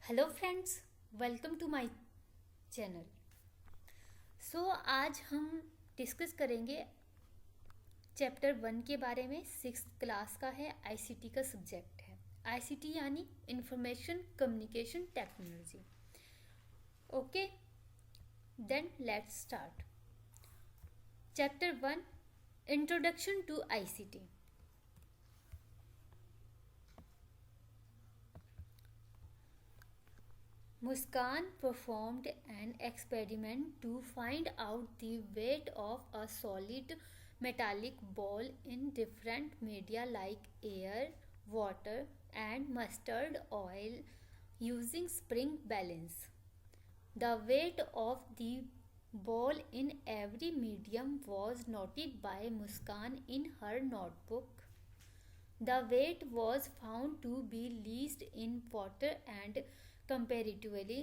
Hello friends, welcome to my channel. आज हम discuss करेंगे चैप्टर 1 के बारे में। 6th क्लास का है, आईसीटी का सब्जेक्ट है। आईसीटी यानी information communication technology. Okay, then let's start. Chapter 1, introduction to ICT. Muskan performed an experiment to find out the weight of a solid metallic ball in different media like air, water, and mustard oil using spring balance. The weight of the ball in every medium was noted by Muskan in her notebook. The weight was found to be least in water and comparatively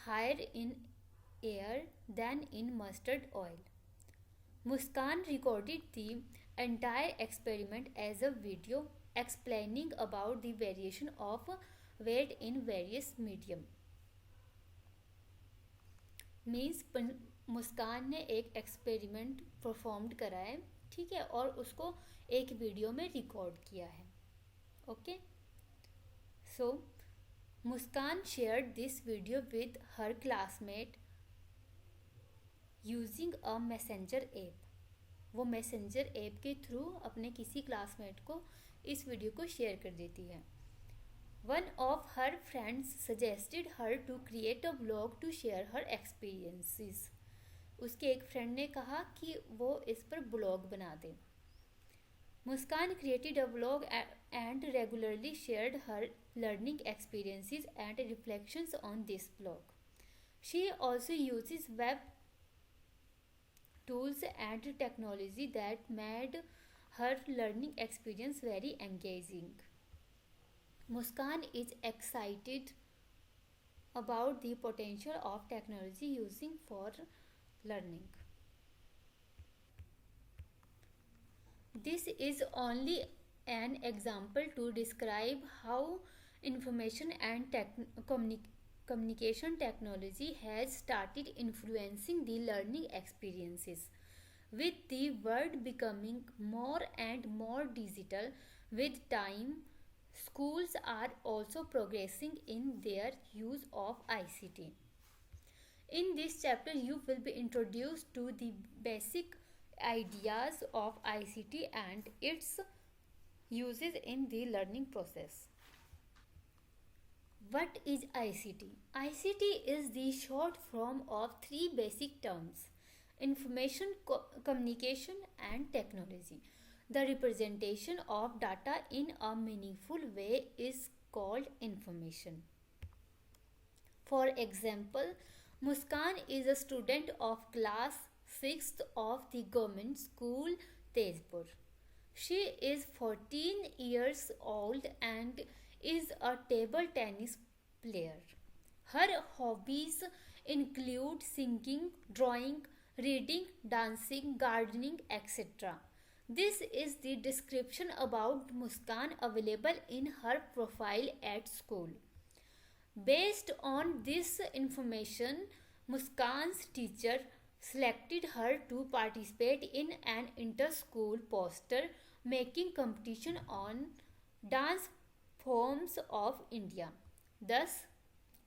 higher in air than in mustard oil. Muskan recorded the entire experiment as a video explaining about the variation of weight in various medium. Means Muskan ने एक experiment performed करा है, ठीक है, और उसको एक video में रिकॉर्ड किया है। Okay, so Muskan shared this video with her classmate using a messenger app. वो मैसेंजर ऐप के थ्रू अपने किसी क्लासमेट को इस वीडियो को शेयर कर देती है। One of her friends suggested her to create a blog to share her experiences. उसके एक फ्रेंड ने कहा कि वो इस पर ब्लॉग बना दे। Muskan created a blog and regularly shared her learning experiences and reflections on this blog. She also uses web tools and technology that made her learning experience very engaging. Muskan is excited about the potential of technology using for learning. This is only an example to describe how information and communication technology has started influencing the learning experiences. With the world becoming more and more digital with time, schools are also progressing in their use of ICT. In this chapter, you will be introduced to the basic ideas of ICT and its uses in the learning process. What is ICT? ICT is the short form of three basic terms: information, communication, and technology. The representation of data in a meaningful way is called information. For example, Muskan is a student of class 6th of the government school Tezpur. She is 14 years old and is a table tennis player. Her hobbies include singing, drawing, reading, dancing, gardening, etc. This is the description about Muskan available in her profile at school. Based on this information, Muskan's teacher selected her to participate in an inter-school poster making competition on dance forms of India. Thus,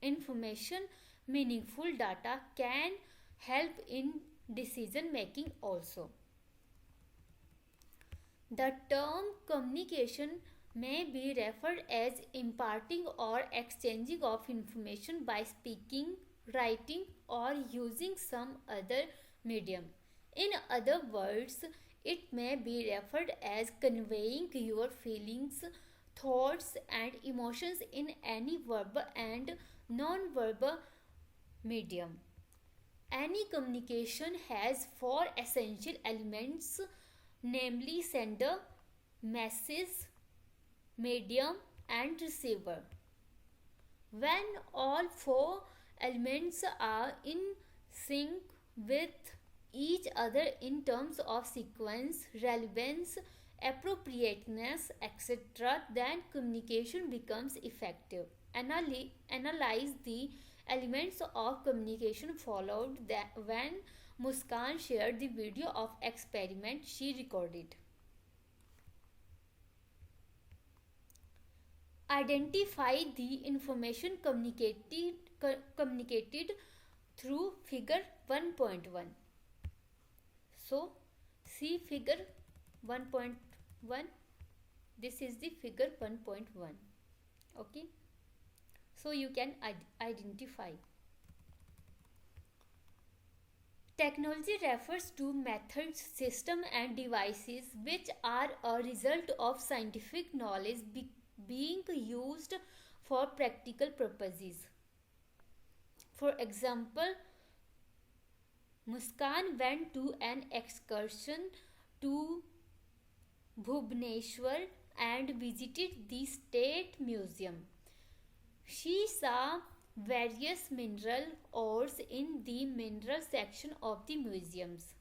information, meaningful data can help in decision making also. The term communication may be referred as imparting or exchanging of information by speaking, writing, or using some other medium. In other words, it may be referred as conveying your feelings, thoughts, and emotions in any verbal and non-verbal medium. Any communication has four essential elements, namely sender, message, medium, and receiver. When all four elements are in sync with each other in terms of sequence, relevance, appropriateness, etc., then communication becomes effective. Analyze the elements of communication followed that when Muskan shared the video of experiment she recorded. Identify the information communicated through figure 1.1. So see figure 1.1. This is the figure 1.1. Okay, so you can identify. Technology refers to methods, systems and devices which are a result of scientific knowledge being used for practical purposes. For example, Muskan went to an excursion to Bhubaneswar and visited the State Museum. She saw various mineral ores in the mineral section of the museums.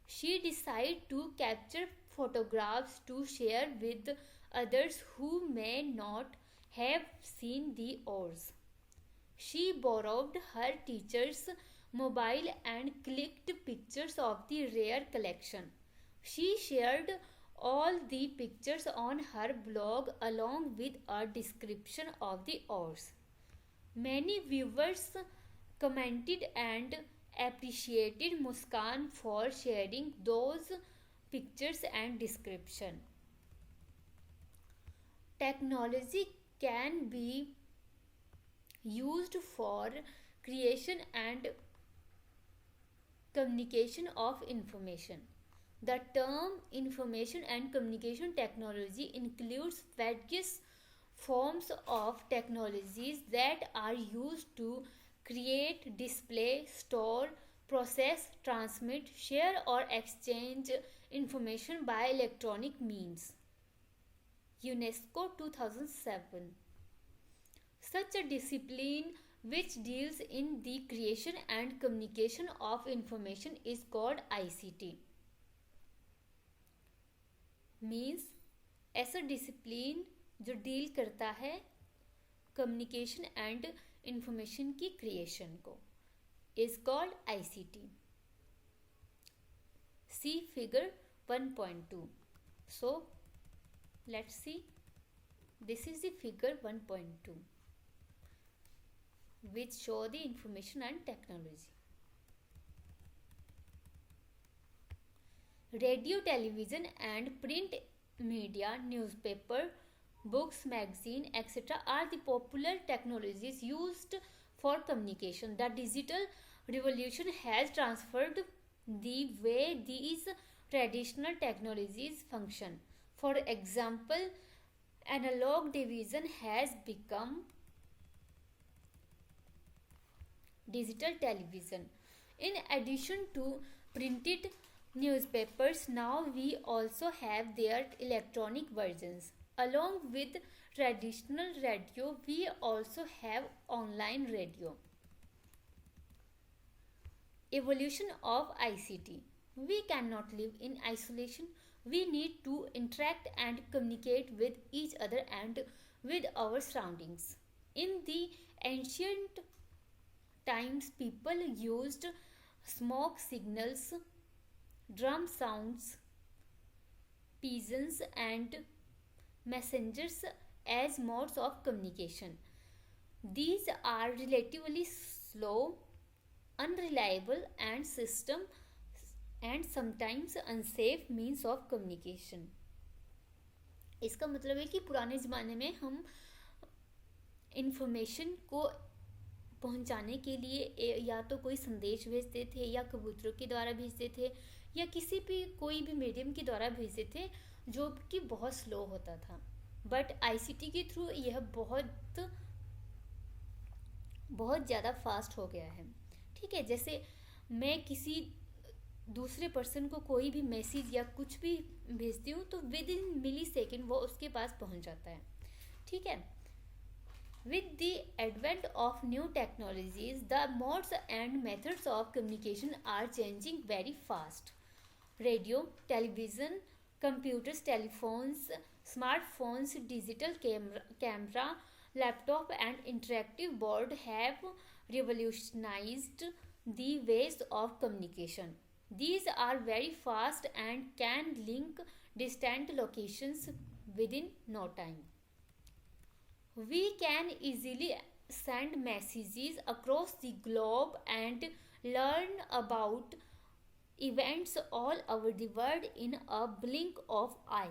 She decided to capture photographs to share with others who may not have seen the ores. She borrowed her teacher's mobile and clicked pictures of the rare collection. She shared all the pictures on her blog along with a description of the ores. Many viewers commented and appreciated Muskan for sharing those pictures and description. Technology can be used for creation and communication of information. The term information and communication technology includes various forms of technologies that are used to create, display, store, process, transmit, share or exchange information by electronic means. UNESCO 2007. Such a discipline which deals in the creation and communication of information is called ICT. Means ऐसा discipline जो deal करता है communication and information की creation को is called ICT. See figure 1.2. So let's see. This is the figure 1.2 which show the information and technology. Radio, television and print media, newspaper, books, magazine, etc. are the popular technologies used for communication. The digital revolution has transformed the way these traditional technologies function. For example, analog division has become digital television. In addition to printed newspapers, now we also have their electronic versions. Along with traditional radio, we also have online radio. Evolution of ICT. We cannot live in isolation. We need to interact and communicate with each other and with our surroundings. In the ancient times, people used smoke signals, drum sounds, pigeons and messengers as modes of communication. These are relatively slow, unreliable and sometimes unsafe means of communication. इसका मतलब है कि पुराने ज़माने में हम information को पहुंचाने के लिए या तो कोई संदेश भेजते थे या कबूतरों के द्वारा भेजते थे या किसी भी कोई भी मीडियम के द्वारा भेजते थे जो कि बहुत स्लो होता था. बट ICT के थ्रू यह बहुत ज़्यादा फास्ट हो गया है. ठीक है, जैसे मैं किसी दूसरे पर्सन को कोई भी मैसेज या कुछ भी भेजती हूँ तो विद इन मिली सेकेंड वो उसके पास पहुँच जाता है. ठीक है. With the advent of new technologies, the modes and methods of communication are changing very fast. Radio, television, computers, telephones, smartphones, digital camera, laptop, and interactive board have revolutionized the ways of communication. These are very fast and can link distant locations within no time. We can easily send messages across the globe and learn about events all over the world in a blink of eye.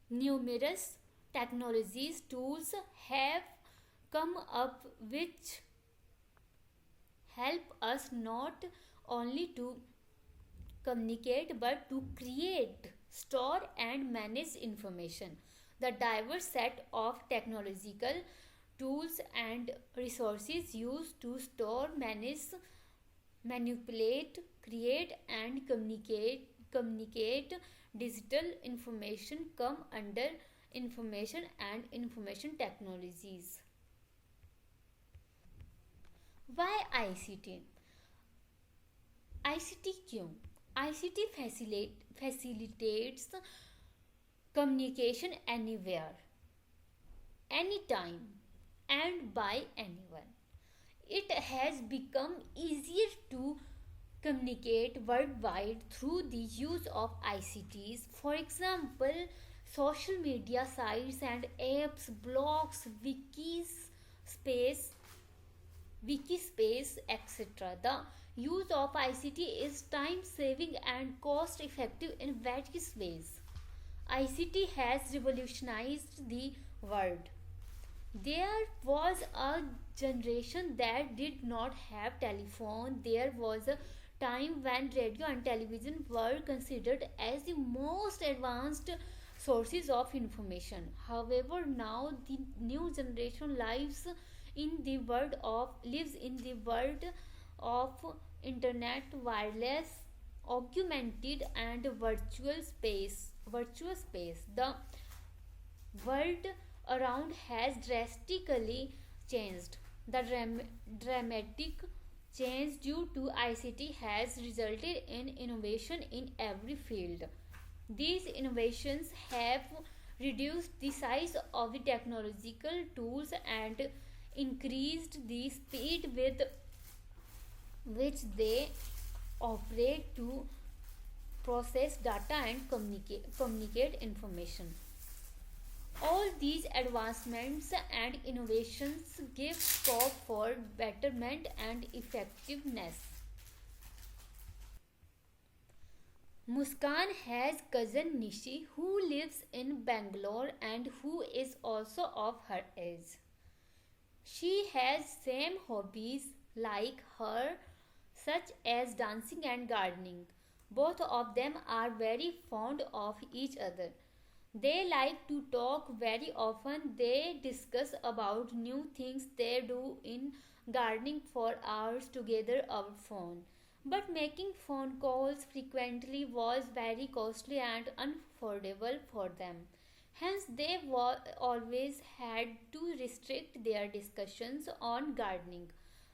Numerous technologies tools have come up which help us not only to communicate but to create, store, and manage information. The diverse set of technological tools and resources used to store, manage, manipulate, create, and communicate digital information come under information and information technologies. Why ICT? ICT क्यों? ICT facilitates communication anywhere, anytime, and by anyone. It has become easier to communicate worldwide through the use of ICTs. For example, social media sites and apps, blogs, wikispace, etc. The use of ICT is time saving and cost effective in various ways. ICT has revolutionized the world. There was a generation that did not have telephone. There was a time when radio and television were considered as the most advanced sources of information. However, now the new generation lives in the world of internet, wireless, augmented, and virtual space. The world around has drastically changed. The dramatic change due to ICT has resulted in innovation in every field. These innovations have reduced the size of the technological tools and increased the speed with which they operate to process data and communicate information. All these advancements and innovations give scope for betterment and effectiveness. Muskan has cousin Nishi who lives in Bangalore and who is also of her age. She has same hobbies like her such as dancing and gardening. Both of them are very fond of each other. They like to talk very often. They discuss about new things they do in gardening for hours together over phone. But making phone calls frequently was very costly and unaffordable for them. Hence, they always had to restrict their discussions on gardening.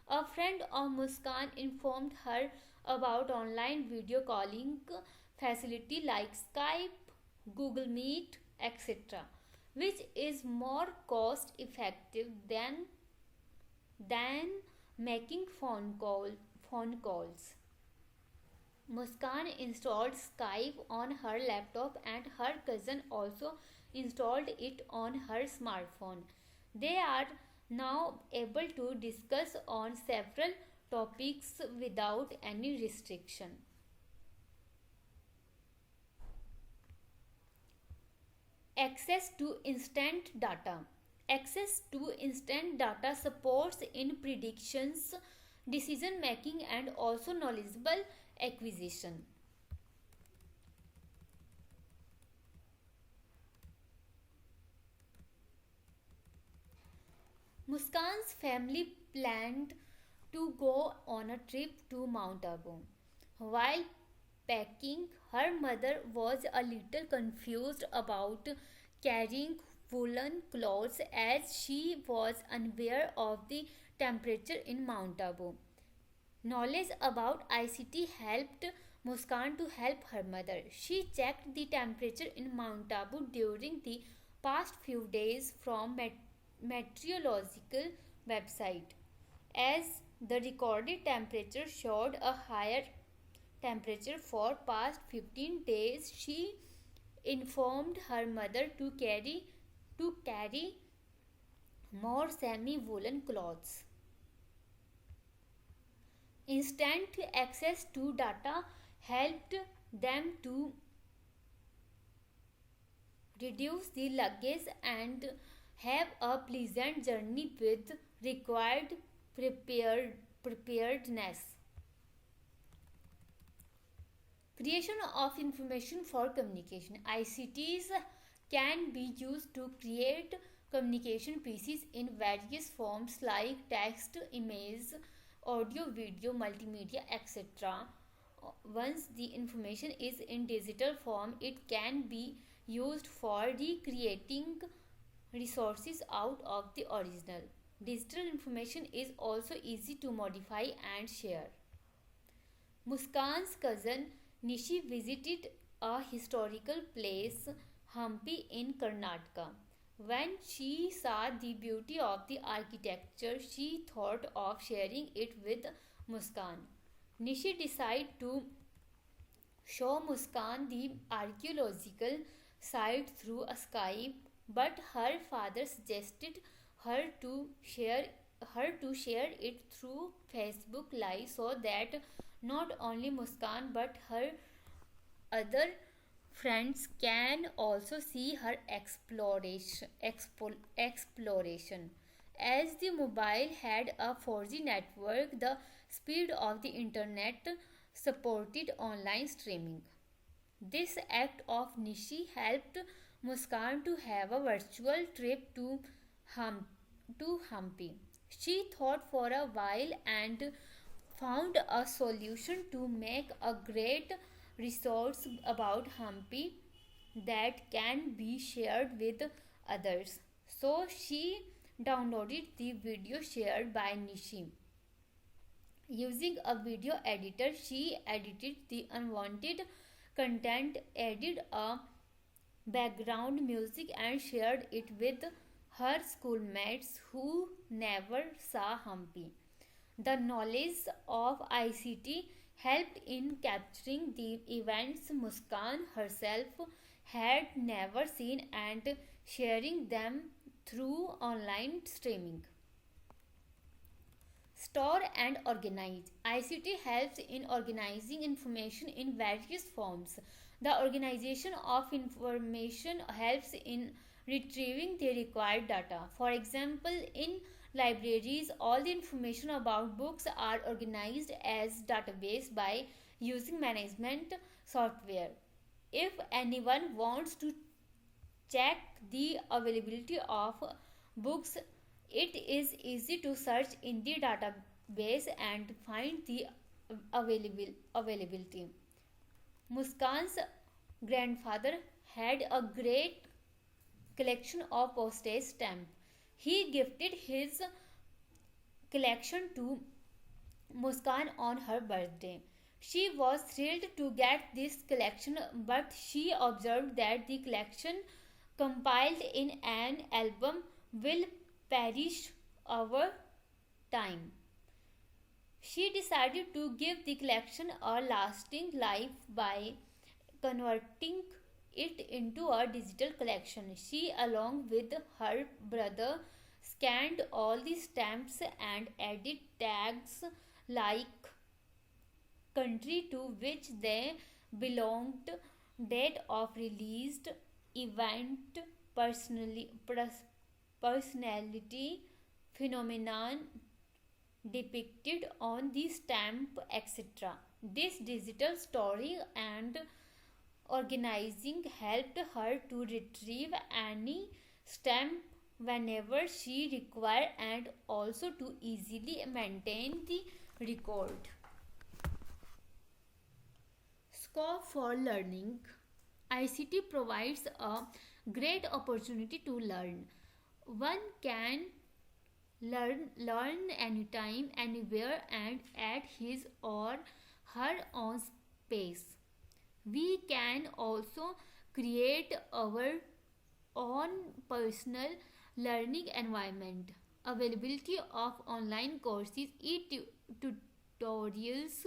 A friend of Muskan informed her about online video calling facility like Skype, Google Meet, etc., which is more cost effective than making phone calls. Muskan installed Skype on her laptop and her cousin also installed it on her smartphone. They are now able to discuss on several topics without any restriction. Access to instant data. Access to instant data supports in predictions, decision making, and also knowledgeable acquisition. Muskan's family planned to go on a trip to Mount Abu. While packing, her mother was a little confused about carrying woolen clothes as she was unaware of the temperature in Mount Abu. Knowledge about ICT helped Muskan to help her mother. She checked the temperature in Mount Abu during the past few days from meteorological website. As the recorded temperature showed a higher temperature for past 15 days, she informed her mother to carry more semi woolen clothes. Instant access to data helped them to reduce the luggage and have a pleasant journey with required preparedness. Creation of information for communication. ICTs can be used to create communication pieces in various forms like text, image, audio, video, multimedia, etc. Once the information is in digital form, it can be used for recreating resources out of the original. Digital information is also easy to modify and share. Muskan's cousin Nishi visited a historical place, Hampi in Karnataka. When she saw the beauty of the architecture, she thought of sharing it with Muskan. Nishi decided to show Muskan the archaeological site through a Skype, but her father suggested her to share her to share it through Facebook Live so that not only Muskan but her other friends can also see her exploration. As the mobile had a 4G network, the speed of the internet supported online streaming. This act of Nishi helped Muskan to have a virtual trip Hum- to Hampi. She thought for a while and found a solution to make a great resource about Hampi that can be shared with others. So she downloaded the video shared by Nishi. Using a video editor, she edited the unwanted content, added a background music, and shared it with her schoolmates who never saw Hampi. The knowledge of ICT helped in capturing the events Muskan herself had never seen and sharing them through online streaming. Store and organize. ICT helps in organizing information in various forms. The organization of information helps in retrieving the required data. For example, in libraries, all the information about books are organized as database by using management software. If anyone wants to check the availability of books, it is easy to search in the database and find the availability. Muskan's grandfather had a great collection of postage stamps. He gifted his collection to Muskan on her birthday. She was thrilled to get this collection, but she observed that the collection compiled in an album will perish over time. She decided to give the collection a lasting life by converting it into a digital collection. She, along with her brother, scanned all the stamps and added tags like country to which they belonged, date of released, event, personality, phenomenon depicted on the stamp, etc. This digital story and organizing helped her to retrieve any stamp whenever she required and also to easily maintain the record. Scope for learning. ICT provides a great opportunity to learn. One can learn anytime, anywhere, and at his or her own pace. We can also create our own personal learning environment. Availability of online courses, e-tutorials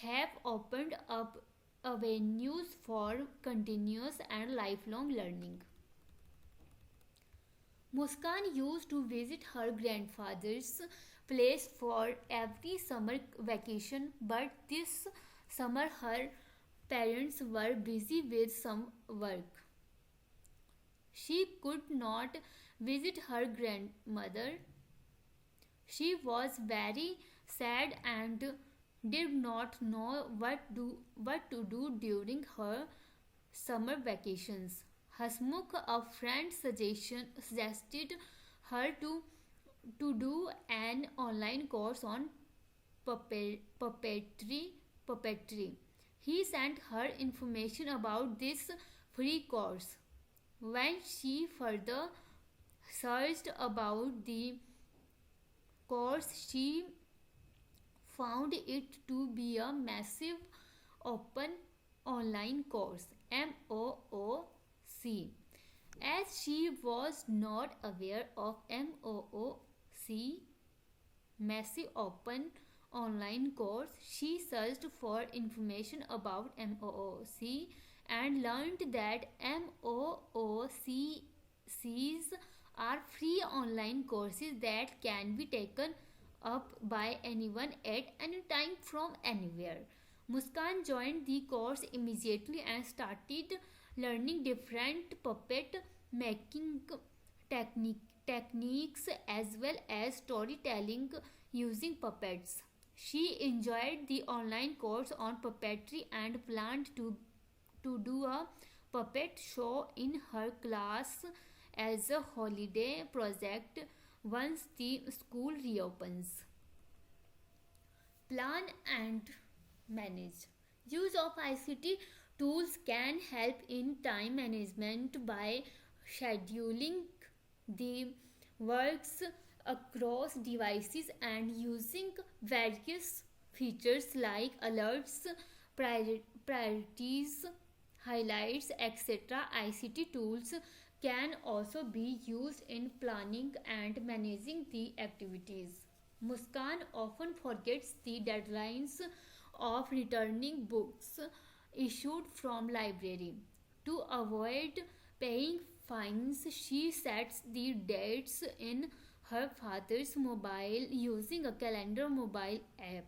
have opened up avenues for continuous and lifelong learning. Muskan used to visit her grandfather's place for every summer vacation, but this summer her parents were busy with some work. She could not visit her grandmother. She was very sad and did not know what to do during her summer vacations. Hasmukh, a friend, suggested her to do an online course on puppetry. He sent her information about this free course. When she further searched about the course, she found it to be a massive open online course, MOOC. As she was not aware of MOOC, massive open online course, she searched for information about MOOC and learned that MOOCs are free online courses that can be taken up by anyone at any time from anywhere. Muskan joined the course immediately and started learning different puppet making techniques as well as storytelling using puppets. She enjoyed the online course on puppetry and planned to do a puppet show in her class as a holiday project once the school reopens. Plan and manage. Use of ICT tools can help in time management by scheduling the works across devices and using various features like alerts, priorities, highlights, etc. ICT tools can also be used in planning and managing the activities. Muskan often forgets the deadlines of returning books issued from library. To avoid paying fines, she sets the dates in her father's mobile using a calendar mobile app.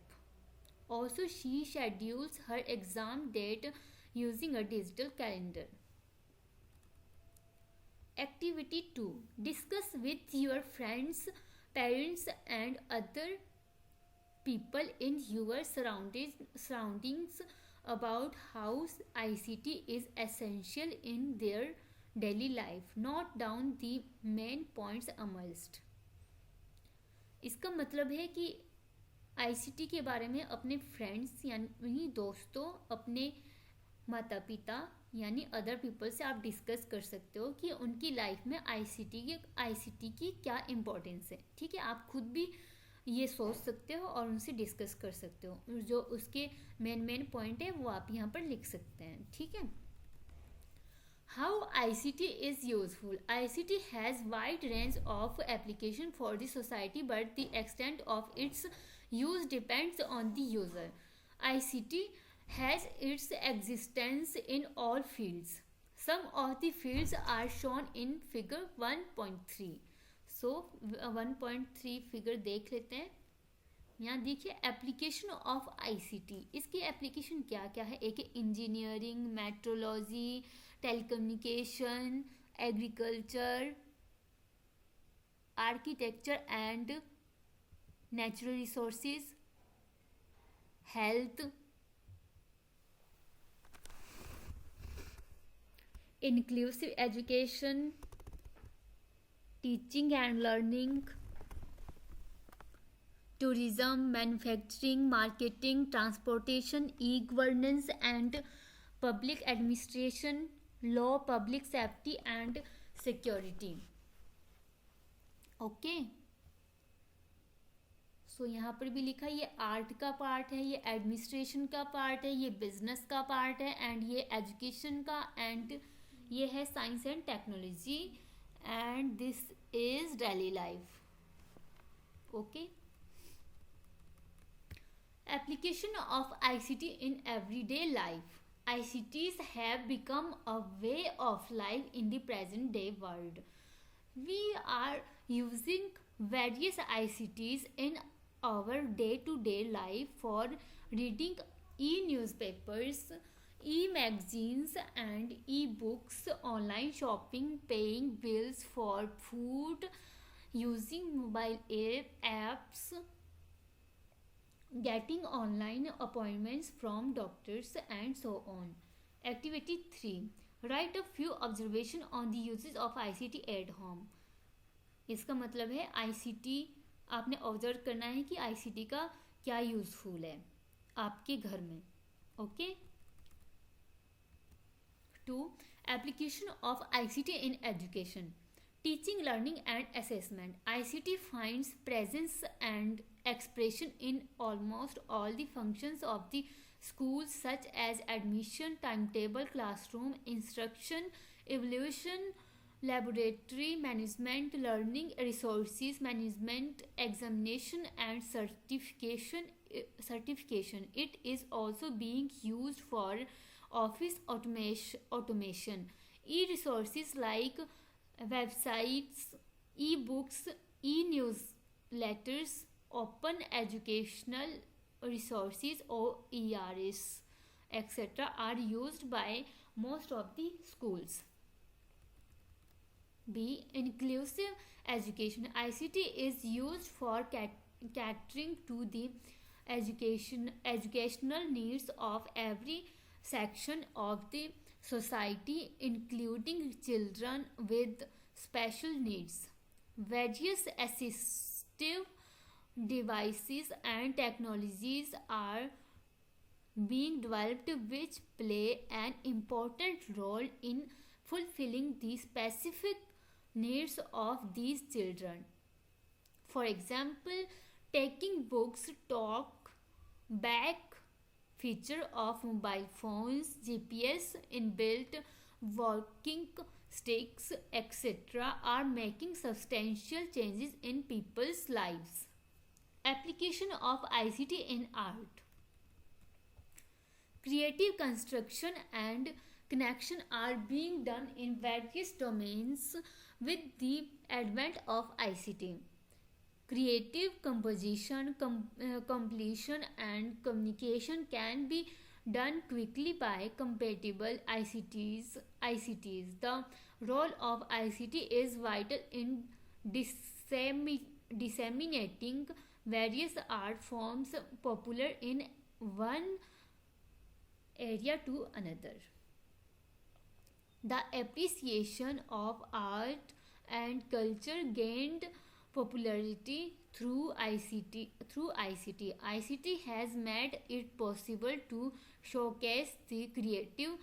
Also, she schedules her exam date using a digital calendar. Activity 2. Discuss with your friends, parents, and other people in your surroundings about how ICT is essential in their daily life. Note down the main points amongst. इसका मतलब है कि ICT के बारे में अपने friends यानी दोस्तों, अपने माता पिता यानी अदर पीपल से आप डिस्कस कर सकते हो कि उनकी लाइफ में आईसीटी की क्या इम्पोर्टेंस है. ठीक है, आप खुद भी ये सोच सकते हो और उनसे डिस्कस कर सकते हो. जो उसके मेन पॉइंट है वो आप यहाँ पर लिख सकते हैं. ठीक है. How ICT is useful. ICT has wide range of application for the society, but the extent of its use depends on the user. ICT has its existence in all fields. Some of the fields are shown in figure 1.3. So 1.3 figure देख लेते हैं. यहाँ देखिए application of ICT. इसकी application क्या क्या है? एक है engineering, metrology, telecommunication, agriculture, architecture and natural resources, health, inclusive education, teaching and learning, tourism, manufacturing, marketing, transportation, e-governance and public administration, law, public safety and security. Okay, सो यहाँ पर भी लिखा ये आर्ट का पार्ट है, ये एडमिनिस्ट्रेशन का part है, ये बिजनेस का पार्ट है, एंड ये एजुकेशन का, एंड ये है science and technology, and this is daily life. Okay. Application of ICT in everyday life. ICTs have become a way of life in the present day world. We are using various ICTs in our day to day life for reading e-newspapers, e-magazines and e-books, online shopping, paying bills for food, using mobile apps, getting online appointments from doctors, and so on. Activity 3. Write a few observations on the uses of ICT at home. इसका मतलब है ICT आपने observe करना है कि ICT का क्या useful है आपके घर में. Okay. 2. Application of ICT in education. Teaching, learning and assessment. ICT finds presence and expression in almost all the functions of the schools, such as admission, timetable, classroom, instruction, evaluation, laboratory management, learning resources management, examination and certification. It is also being used for office automation. E-resources like websites, e-books, e-newsletters, open educational resources OERs, etc. are used by most of the schools. B. Inclusive education. ICT is used for catering to the educational needs of every section of the society, including children with special needs. Various assistive devices and technologies are being developed which play an important role in fulfilling the specific needs of these children. For example, taking books, talk back feature of mobile phones, GPS, inbuilt walking sticks, etc. are making substantial changes in people's lives. Application of ICT in art. Creative construction and connection are being done in various domains with the advent of ICT. Creative composition, completion and communication can be done quickly by compatible ICTs. The role of ICT is vital in disseminating various art forms popular in one area to another. The appreciation of art and culture gained popularity through ICT. ICT has made it possible to showcase the creative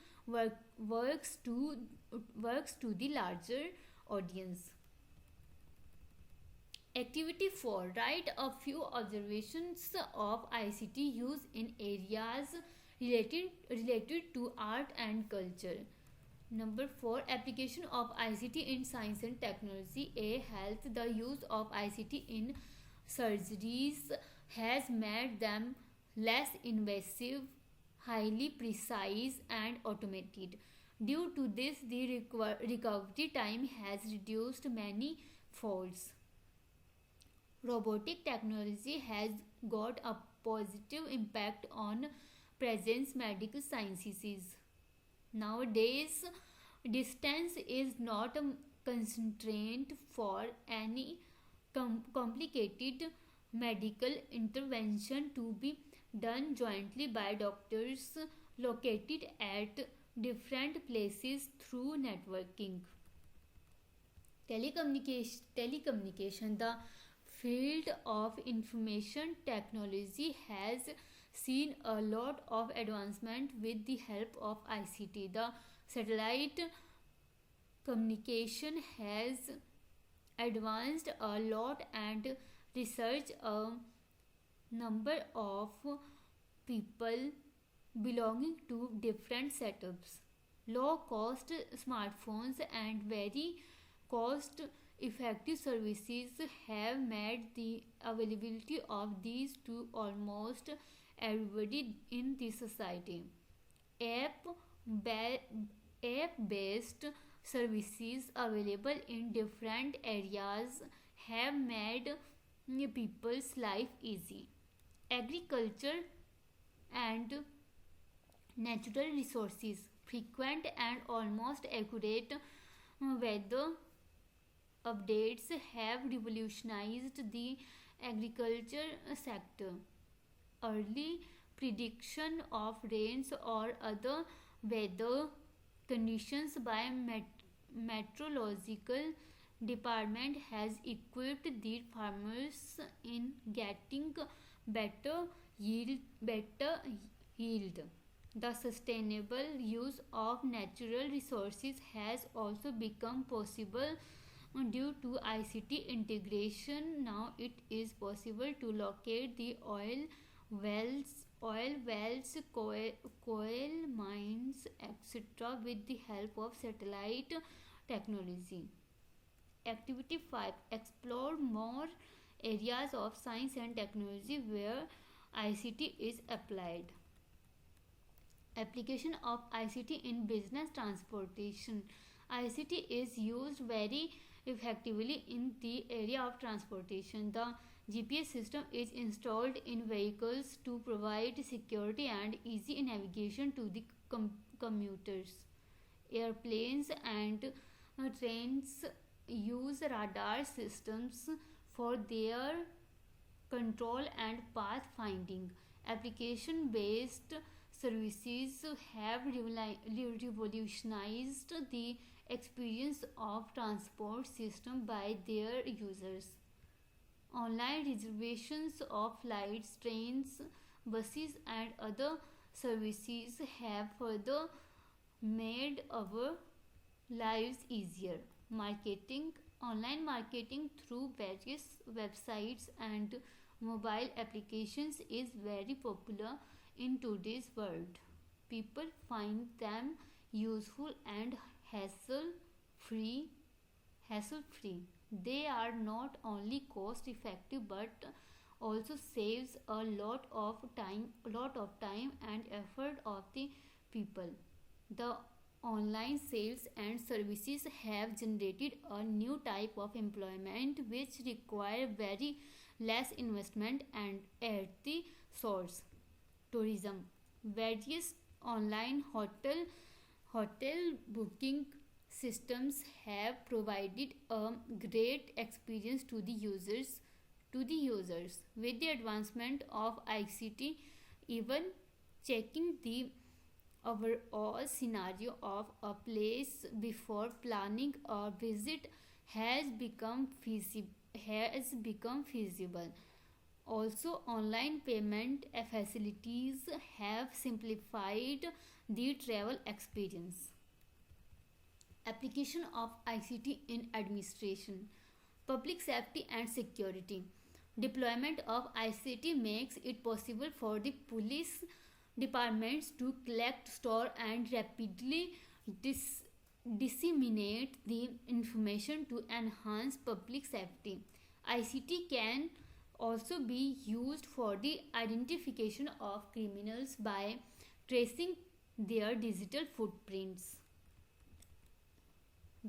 works to the larger audience. Activity 4. Write a few observations of ICT use in areas related to art and culture. Number 4. Application of ICT in science and technology. A. Health. The use of ICT in surgeries has made them less invasive, highly precise and automated. Due to this, the recovery time has reduced many folds. Robotic technology has got a positive impact on present medical sciences. Nowadays, distance is not a constraint for any complicated medical intervention to be done jointly by doctors located at different places through networking. Telecommunication. The field of information technology has seen a lot of advancement with the help of ICT. The satellite communication has advanced a lot and research number of people belonging to different setups. Low cost smartphones and very cost effective services have made the availability of these to almost everybody in the society. App app based services available in different areas have made people's life easy. Agriculture and natural resources, frequent and almost accurate weather updates have revolutionized the agriculture sector. Early prediction of rains or other weather conditions by meteorological department has equipped the farmers in getting better better yield. The sustainable use of natural resources has also become possible due to ICT integration. Now it is possible to locate the oil wells, coal mines, etc. with the help of satellite technology. Activity 5: explore more areas of science and technology where ICT is applied. Application of ICT in business transportation. ICT is used very effectively in the area of transportation. The GPS system is installed in vehicles to provide security and easy navigation to the commuters. Airplanes and trains use radar systems for their control and path finding. Application based services have revolutionized the experience of transport system by their users. Online reservations of flights, trains, buses, and other services have further made our lives easier. Marketing, online marketing through various websites and mobile applications is very popular in today's world. People find them useful and hassle free. Hassle free. They are not only cost effective but also saves a lot of time and effort of the people. The online sales and services have generated a new type of employment which require very less investment and at the source. Tourism. Various online hotel booking systems have provided a great experience to the users. With the advancement of ICT, even checking the overall scenario of a place before planning a visit has become feasible. Also, online payment facilities have simplified the travel experience. Application of ICT in administration, public safety and security. Deployment of ICT makes it possible for the police departments to collect, store, and rapidly disseminate the information to enhance public safety. ICT can also be used for the identification of criminals by tracing their digital footprints.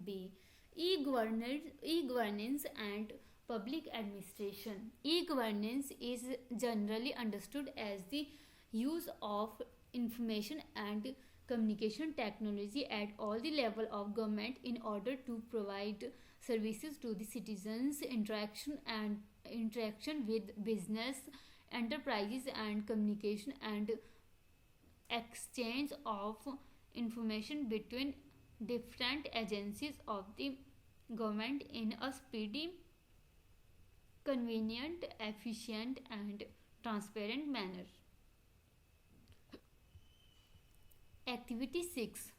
B. E-governance and public administration. E-governance is generally understood as the use of information and communication technology at all the level of government in order to provide services to the citizens. Interaction with business enterprises and communication and exchange of information between different agencies of the government in a speedy, convenient, efficient, and transparent manner. Activity 6.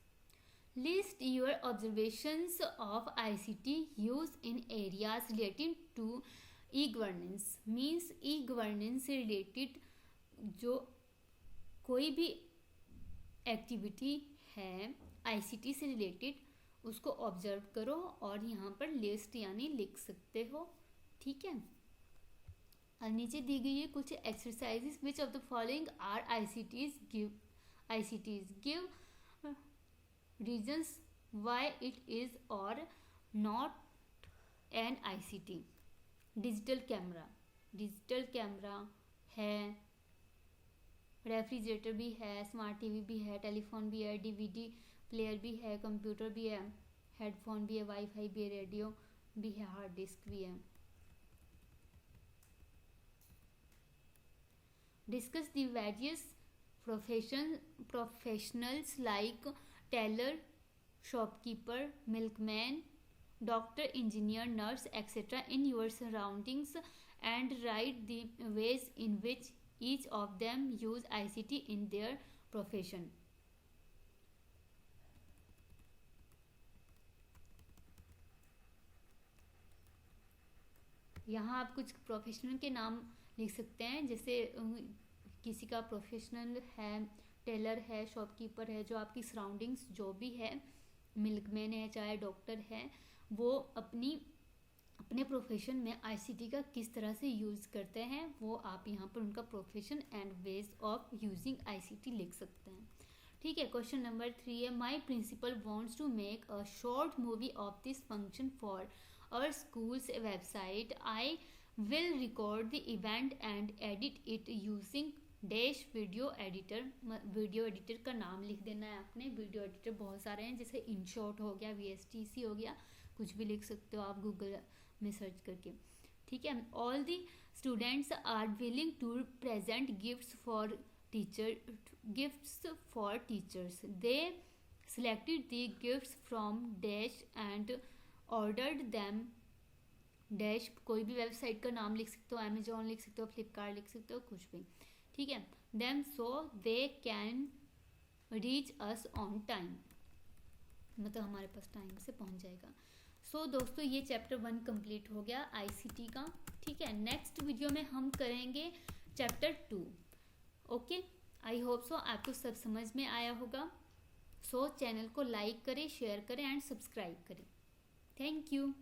List your observations of ICT use in areas relating to e governance means e governance से related जो कोई भी activity है ICT से related उसको observe करो और यहाँ पर लिस्ट यानी लिख सकते हो। ठीक है, और नीचे दी गई है कुछ exercises. Which of the following are ICTs give reasons why it is और not an ICT. Digital camera है, रेफ्रिजरेटर भी है, स्मार्ट टीवी भी है, टेलीफोन भी है, डीवीडी प्लेयर भी है, कंप्यूटर भी है, हेडफोन भी है, वाईफाई भी है, रेडियो भी है, हार्ड डिस्क भी है। Discuss the various professionals like tailor, shopkeeper, milkman, doctor, engineer, nurse, etc. in your surroundings and write the ways in which each of them use ICT in their profession. यहाँ आप कुछ professional के नाम लिख सकते हैं, जैसे किसी का प्रोफेशनल है टेलर है, शॉपकीपर है, जो आपकी सराउंडिंग्स जो भी है, मिल्कमैन है, चाहे डॉक्टर है, वो अपने प्रोफेशन में आईसीटी का किस तरह से यूज़ करते हैं, वो आप यहाँ पर उनका profession and ways of using ICT लिख सकते हैं। ठीक है, क्वेश्चन नंबर 3 है my principal wants to make a short movie of this function for our school's website. I will record the event and edit it using dash video editor का नाम लिख देना है आपने। वीडियो एडिटर बहुत सारे हैं, जैसे इनशॉट हो गया, वीएसटीसी हो गया, कुछ भी लिख सकते हो आप गूगल में सर्च करके। ठीक है, all the students are willing to present gifts for teachers. They selected the gifts from dash and ordered them dash। कोई भी वेबसाइट का नाम लिख सकते हो, अमेजोन लिख सकते हो, फ्लिपकार्ट लिख सकते हो, कुछ भी। ठीक है, them so they can reach us on time, मतलब हमारे पास टाइम से पहुंच जाएगा। सो दोस्तों ये चैप्टर 1 कंप्लीट हो गया आईसीटी का। ठीक है, नेक्स्ट वीडियो में हम करेंगे chapter 2। Okay, I hope so आपको सब समझ में आया होगा। सो चैनल को लाइक करें, शेयर करें एंड सब्सक्राइब करें। Thank you.